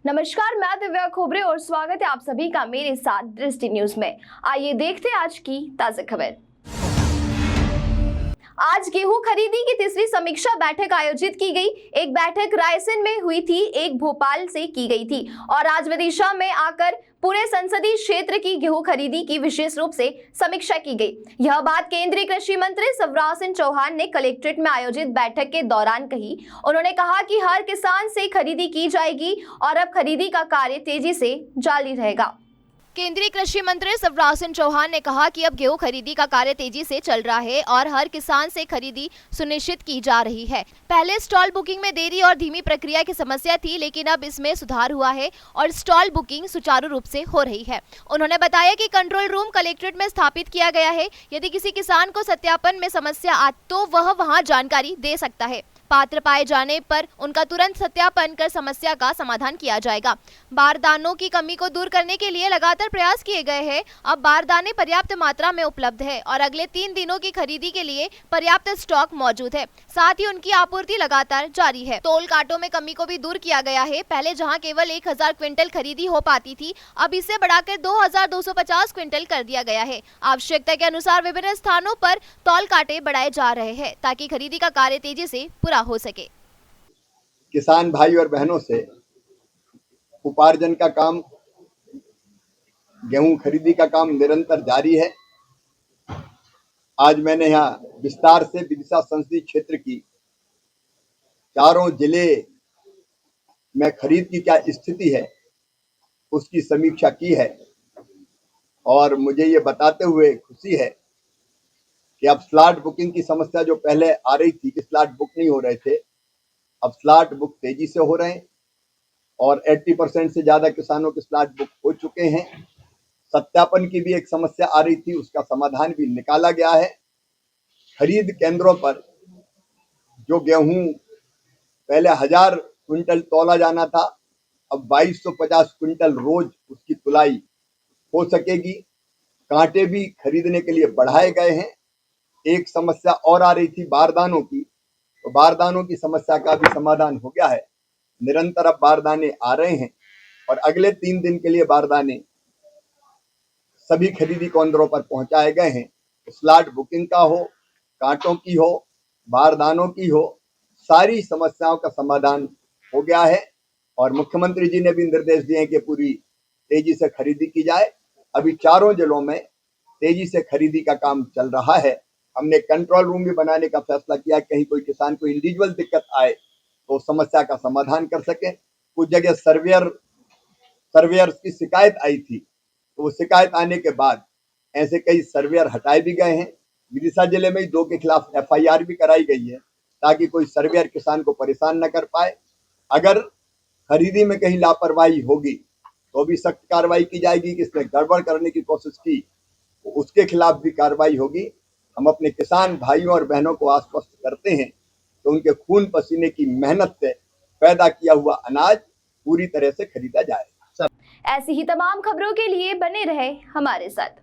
नमस्कार, मैं दिव्या खोबरे और स्वागत है आप सभी का मेरे साथ दृष्टि न्यूज में। आइए देखते हैं आज की ताजा खबर। आज गेहूं खरीदी की तीसरी समीक्षा बैठक आयोजित की गई। एक बैठक रायसेन में हुई थी, एक भोपाल से की गई थी और आज विदिशा में आकर पूरे संसदीय क्षेत्र की गेहूं खरीदी की विशेष रूप से समीक्षा की गई। यह बात केंद्रीय कृषि मंत्री शिवराज सिंह चौहान ने कलेक्ट्रेट में आयोजित बैठक के दौरान कही। उन्होंने कहा कि हर किसान से खरीदी की जाएगी और अब खरीदी का कार्य तेजी से जारी रहेगा। केंद्रीय कृषि मंत्री शिवराज सिंह चौहान ने कहा कि अब गेहूं खरीदी का कार्य तेजी से चल रहा है और हर किसान से खरीदी सुनिश्चित की जा रही है। पहले स्टॉल बुकिंग में देरी और धीमी प्रक्रिया की समस्या थी, लेकिन अब इसमें सुधार हुआ है और स्टॉल बुकिंग सुचारू रूप से हो रही है। उन्होंने बताया कि कंट्रोल रूम कलेक्ट्रेट में स्थापित किया गया है। यदि किसी किसान को सत्यापन में समस्या आए तो वह वहां जानकारी दे सकता है। पात्र पाए जाने पर उनका तुरंत सत्यापन कर समस्या का समाधान किया जाएगा। बारदानों की कमी को दूर करने के लिए लगातार प्रयास किए गए हैं। अब बारदाने पर्याप्त मात्रा में उपलब्ध है और अगले 3 दिनों की खरीदी के लिए पर्याप्त स्टॉक मौजूद है। साथ ही उनकी आपूर्ति लगातार जारी है। तोल कांटों में कमी को भी दूर किया गया है। पहले जहां केवल 1000 क्विंटल खरीदी हो पाती थी, अब इसे बढ़ाकर 2250 क्विंटल कर दिया गया है। आवश्यकता के अनुसार विभिन्न स्थानों पर तौल कांटे बढ़ाए जा रहे हैं ताकि खरीदी का कार्य तेजी से पूरा हो सके। किसान भाई और बहनों से उपार्जन का काम, गेहूं खरीदी का काम निरंतर जारी है। आज मैंने यहाँ विस्तार से विदिशा संसदीय क्षेत्र की चारों जिले में खरीद की क्या स्थिति है उसकी समीक्षा की है और मुझे ये बताते हुए खुशी है कि अब स्लॉट बुकिंग की समस्या जो पहले आ रही थी कि स्लॉट बुक नहीं हो रहे थे, अब स्लॉट बुक तेजी से हो रहे हैं और 80% से ज्यादा किसानों के स्लॉट बुक हो चुके हैं। सत्यापन की भी एक समस्या आ रही थी, उसका समाधान भी निकाला गया है। खरीद केंद्रों पर जो गेहूं पहले 1000 क्विंटल तौला जाना था, अब 2250 क्विंटल रोज उसकी तुलाई हो सकेगी। कांटे भी खरीदने के लिए बढ़ाए गए हैं। एक समस्या और आ रही थी बारदानों की, तो बारदानों की समस्या का भी समाधान हो गया है। निरंतर अब बारदाने आ रहे हैं और अगले 3 दिन के लिए बारदाने सभी खरीदी केंद्रों पर पहुंचाए गए हैं। स्लॉट बुकिंग का हो, कांटों की हो, बारदानों की हो, सारी समस्याओं का समाधान हो गया है और मुख्यमंत्री जी ने भी निर्देश दिए हैं कि पूरी तेजी से खरीदी की जाए। अभी चारों जिलों में तेजी से खरीदी का काम चल रहा है। हमने कंट्रोल रूम भी बनाने का फैसला किया, कहीं कोई किसान को इंडिविजुअल दिक्कत आए तो समस्या का समाधान कर सके। कुछ जगह सर्वेयर की शिकायत आई थी, तो वो शिकायत आने के बाद ऐसे कई सर्वेयर हटाए भी गए हैं। विदिशा जिले में 2 के खिलाफ FIR भी कराई गई है ताकि कोई सर्वेयर किसान को परेशान न कर पाए। अगर खरीदी में कहीं लापरवाही होगी तो भी सख्त कार्रवाई की जाएगी। किसने गड़बड़ करने की कोशिश की तो उसके खिलाफ भी कार्रवाई होगी। हम अपने किसान भाइयों और बहनों को आश्वस्त करते हैं कि उनके खून पसीने की मेहनत से पैदा किया हुआ अनाज पूरी तरह से खरीदा जाएगा। ऐसी ही तमाम खबरों के लिए बने रहे हमारे साथ।